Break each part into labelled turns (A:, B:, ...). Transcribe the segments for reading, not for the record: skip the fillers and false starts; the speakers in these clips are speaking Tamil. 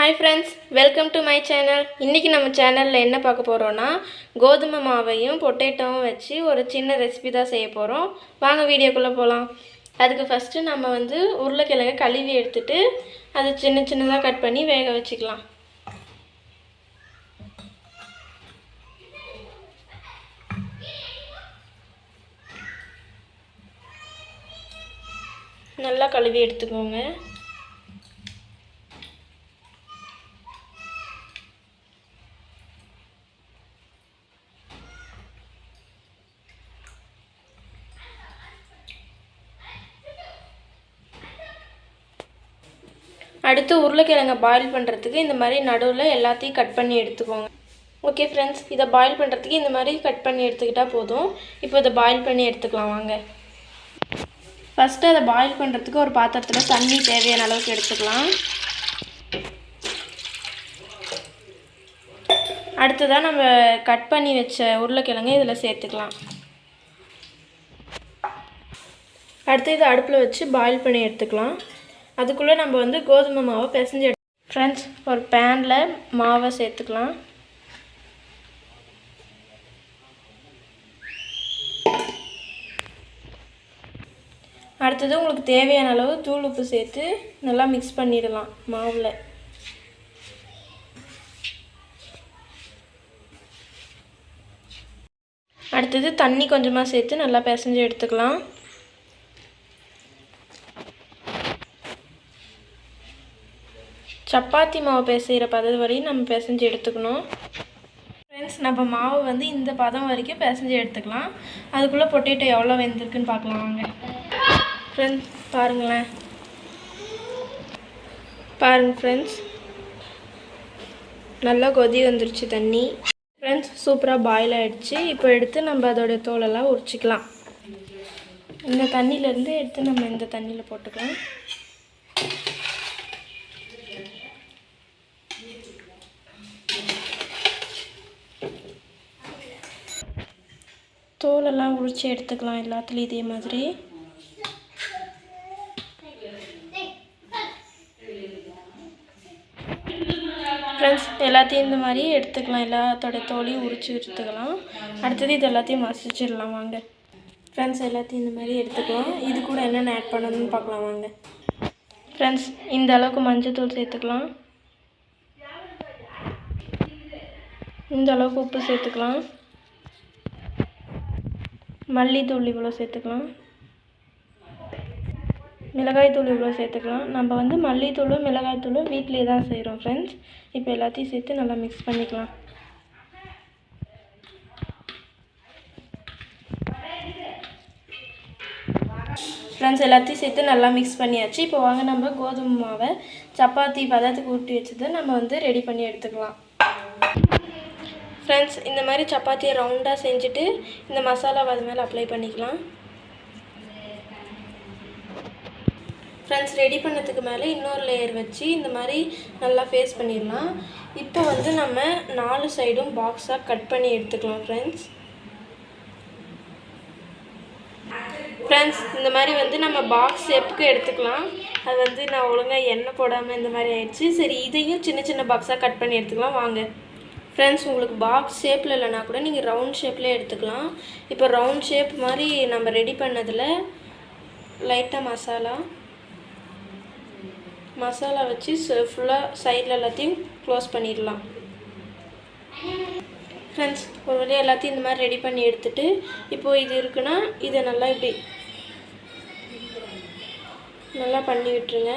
A: Hi friends, welcome to my channel. இன்னைக்கு நம்ம சேனல்ல என்ன பார்க்க போறோம்னா கோதுமை மாவையும் பொட்டேட்டோவும் வச்சு ஒரு சின்ன ரெசிபி தான் செய்ய போறோம். வாங்க வீடியோக்குள்ள போலாம். அதுக்கு ஃபர்ஸ்ட் நம்ம உருளைக்கிழங்கை கழுவி எடுத்துட்டு அதை சின்ன சின்னதா கட் பண்ணி வேக வச்சுக்கலாம். நல்லா கழுவி எடுத்துக்கோங்க. அடுத்து உருளைக்கிழங்கை பாயில் பண்ணுறதுக்கு இந்த மாதிரி நடுவில் எல்லாத்தையும் கட் பண்ணி எடுத்துக்கோங்க. ஓகே ஃப்ரெண்ட்ஸ், இதை பாயில் பண்ணுறதுக்கு இந்த மாதிரி கட் பண்ணி எடுத்துக்கிட்டால் போதும். இப்போ இதை பாயில் பண்ணி எடுத்துக்கலாம் வாங்க. ஃபஸ்ட்டு அதை பாயில் பண்ணுறதுக்கு ஒரு பாத்திரத்தில் தண்ணி தேவையான அளவுக்கு எடுத்துக்கலாம். அடுத்ததாக நம்ம கட் பண்ணி வச்ச உருளைக்கிழங்கை இதில் சேர்த்துக்கலாம். அடுத்து இதை அடுப்பில் வச்சு பாயில் பண்ணி எடுத்துக்கலாம். அதுக்குள்ளே நம்ம கோதுமை மாவை பிசைஞ்சு ஃப்ரெண்ட்ஸ் ஒரு பேனில் மாவை சேர்த்துக்கலாம். அடுத்தது உங்களுக்கு தேவையான அளவு தூள் உப்பு சேர்த்து நல்லா மிக்ஸ் பண்ணிடலாம் மாவில். அடுத்தது தண்ணி கொஞ்சமாக சேர்த்து நல்லா பிசைஞ்சு எடுத்துக்கலாம். சப்பாத்தி மாவு பிசைகிற பதம் வரையும் நம்ம பிசைஞ்சு எடுத்துக்கணும். ஃப்ரெண்ட்ஸ் நம்ம மாவு இந்த பதம் வரைக்கும் பிசைஞ்சு எடுத்துக்கலாம். அதுக்குள்ளே பொட்டேட்டோ எவ்வளோ வெந்திருக்குன்னு பார்க்கலாம் வாங்க. ஃப்ரெண்ட்ஸ் பாருங்களேன், பாருங்கள் ஃப்ரெண்ட்ஸ், நல்லா கொதி வந்துருச்சு தண்ணி. ஃப்ரெண்ட்ஸ் சூப்பராக பாயில் ஆகிடுச்சு. இப்போ எடுத்து நம்ம அதோடைய தோலெல்லாம் உரிச்சிக்கலாம். இந்த தண்ணியிலேருந்து எடுத்து நம்ம இந்த தண்ணியில் போட்டுக்கலாம். தோலெல்லாம் உரிச்சு எடுத்துக்கலாம் எல்லாத்துலேயும் இதே மாதிரி. ஃப்ரெண்ட்ஸ் எல்லாத்தையும் இந்த மாதிரி எடுத்துக்கலாம், எல்லாத்தோட தோலையும் உரிச்சு எடுத்துக்கலாம். அடுத்தது இது எல்லாத்தையும் மசிச்சிடலாம் வாங்க. ஃப்ரெண்ட்ஸ் எல்லாத்தையும் இந்த மாதிரி எடுத்துக்கலாம். இது கூட என்னென்ன ஆட் பண்ணணும்னு பார்க்கலாம் வாங்க. ஃப்ரெண்ட்ஸ் இந்த அளவுக்கு மஞ்சள்தூள் சேர்த்துக்கலாம். இந்த அளவுக்கு உப்பு சேர்த்துக்கலாம். மல்லித்தூள் இவ்வளோ சேர்த்துக்கலாம். மிளகாய்த்தூள் இவ்வளோ சேர்த்துக்கலாம். நம்ம மல்லித்தூளும் மிளகாய்த்தூளும் வீட்டிலே தான் செய்கிறோம் ஃப்ரெண்ட்ஸ். இப்போ எல்லாத்தையும் சேர்த்து நல்லா மிக்ஸ் பண்ணிக்கலாம். ஃப்ரெண்ட்ஸ் எல்லாத்தையும் சேர்த்து நல்லா மிக்ஸ் பண்ணியாச்சு. இப்போ வாங்க நம்ம கோதுமை மாவை சப்பாத்தி பதத்துக்கு ஊட்டி வச்சதை நம்ம ரெடி பண்ணி எடுத்துக்கலாம். ஃப்ரெண்ட்ஸ் இந்த மாதிரி சப்பாத்தியை ரவுண்டாக செஞ்சுட்டு இந்த மசாலாவை அது மேலே அப்ளை பண்ணிக்கலாம். ஃப்ரெண்ட்ஸ் ரெடி பண்ணதுக்கு மேலே இன்னொரு லேயர் வச்சு இந்த மாதிரி நல்லா ஃபேஸ் பண்ணிடலாம். இப்போ நம்ம 4 சைடும் பாக்ஸாக கட் பண்ணி எடுத்துக்கலாம். ஃப்ரெண்ட்ஸ் இந்த மாதிரி நம்ம பாக்ஸ் ஷேப்புக்கு எடுத்துக்கலாம். அது நான் ஒழுங்காக எண்ணெய் போடாமல் இந்த மாதிரி ஆயிடுச்சு. சரி, இதையும் சின்ன சின்ன பாக்ஸாக கட் பண்ணி எடுத்துக்கலாம் வாங்க. ஃப்ரெண்ட்ஸ் உங்களுக்கு பாக்ஸ் ஷேப்பில் இல்லைனா கூட நீங்கள் ரவுண்ட் ஷேப்லேயே எடுத்துக்கலாம். இப்போ ரவுண்ட் ஷேப் மாதிரி நம்ம ரெடி பண்ணதில் லைட்டாக மசாலா வச்சு ஃபுல்லாக சைடில் எல்லாத்தையும் க்ளோஸ் பண்ணிடலாம். ஃப்ரெண்ட்ஸ் ஒரு வழியாக எல்லாத்தையும் இந்த மாதிரி ரெடி பண்ணி எடுத்துகிட்டு இப்போது இது இருக்குன்னா இதை நல்லா இப்படி நல்லா பண்ணி விட்டுருங்க.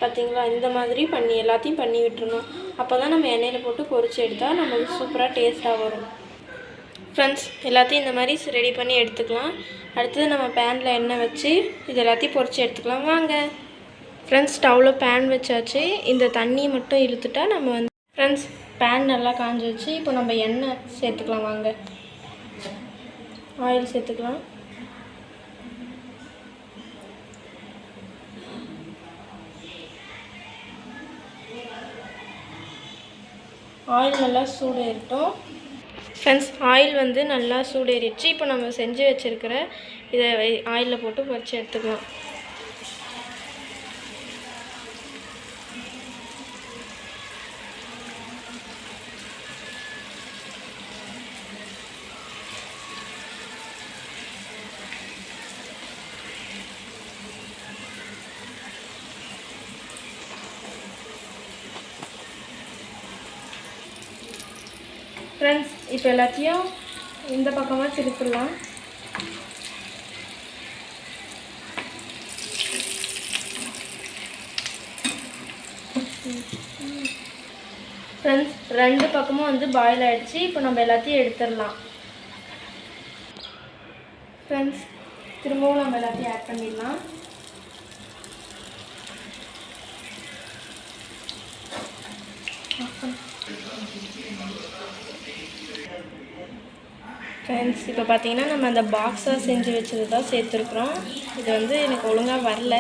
A: பார்த்திங்களா, இந்த மாதிரி எல்லாத்தையும் பண்ணி விட்டுருணும். அப்போ தான் நம்ம எண்ணெயில் போட்டு பொரிச்சு எடுத்தால் நமக்கு சூப்பராக டேஸ்ட்டாக வரும். ஃப்ரெண்ட்ஸ் எல்லாத்தையும் இந்த மாதிரி ரெடி பண்ணி எடுத்துக்கலாம். அடுத்தது நம்ம பேனில் எண்ணெய் வச்சு இது எல்லாத்தையும் பொரிச்சு எடுத்துக்கலாம் வாங்க. ஃப்ரெண்ட்ஸ் ஸ்டவ்வில் பேன் வச்சாச்சு. இந்த தண்ணி மட்டும் இழுத்துட்டா நம்ம ஃப்ரெண்ட்ஸ் பேன் நல்லா காஞ்சி வச்சு இப்போ நம்ம எண்ணெய் சேர்த்துக்கலாம் வாங்க. ஆயில் சேர்த்துக்கலாம். ஆயில் நல்லா சூடேறட்டும். ஃப்ரெண்ட்ஸ் ஆயில் நல்லா சூடேறிடுச்சு. இப்போ நம்ம செஞ்சு வச்சுருக்கிற இதை ஆயிலில் போட்டு பொரிச்சு எடுத்துக்கலாம். ஃப்ரெண்ட்ஸ் இப்போ எல்லாத்தையும் இந்த பக்கமாக திருப்பிடலாம். ஃப்ரெண்ட்ஸ் 2 பக்கமும் வந்து பாயில் ஆகிடுச்சு. இப்போ நம்ம எல்லாத்தையும் எடுத்துடலாம். ஃப்ரெண்ட்ஸ் திரும்பவும் நம்ம எல்லாத்தையும் ஆட் பண்ணிடலாம். ஃப்ரெண்ட்ஸ் இப்போ பார்த்தீங்கன்னா நம்ம அந்த பாக்ஸாக செஞ்சு வச்சது தான் சேர்த்துருக்குறோம். இது வந்து எனக்கு ஒழுங்காக வரல.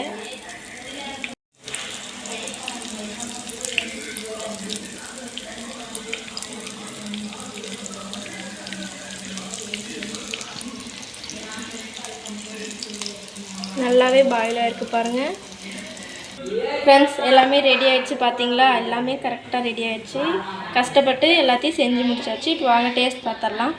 A: நல்லாவே பாயில் ஆகிருக்கு பாருங்கள். ஃப்ரெண்ட்ஸ் எல்லாமே ரெடி ஆகிடுச்சு பார்த்தீங்களா? எல்லாமே கரெக்டாக ரெடி ஆகிடுச்சு. கஷ்டப்பட்டு எல்லாத்தையும் செஞ்சு முடிச்சாச்சு. இப்போ வாங்க டேஸ்ட் பார்த்துடலாம்.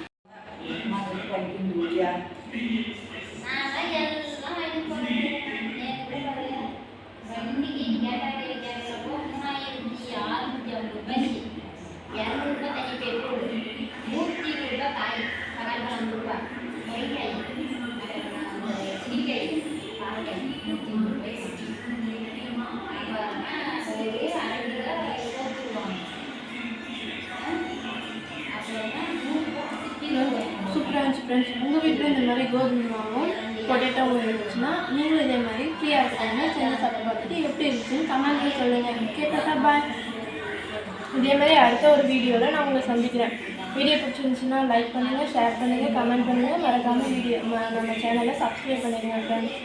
A: சூப்பராக இருந்துச்சு ஃப்ரெண்ட்ஸ். உங்கள் வீட்டில் இந்த மாதிரி கோதுமை மாவும் பொட்டேட்டோவும் இருந்துச்சுன்னா நீங்களும் இதே மாதிரி ஃப்ரீயாக இருக்காங்க செஞ்சு சாப்பிட்டு பார்த்துட்டு எப்படி இருந்துச்சுன்னு கமெண்ட்டில் சொல்லுங்கள். கேட்டா பாய். இதே மாதிரி அடுத்த ஒரு வீடியோவில் நான் உங்களை சந்திக்கிறேன். வீடியோ பிடிச்சிருந்துச்சுன்னா லைக் பண்ணுங்கள், ஷேர் பண்ணுங்கள், கமெண்ட் பண்ணுங்கள். மறக்காமல் நம்ம சேனலை சப்ஸ்கிரைப் பண்ணிடுங்க ஃப்ரெண்ட்ஸ்.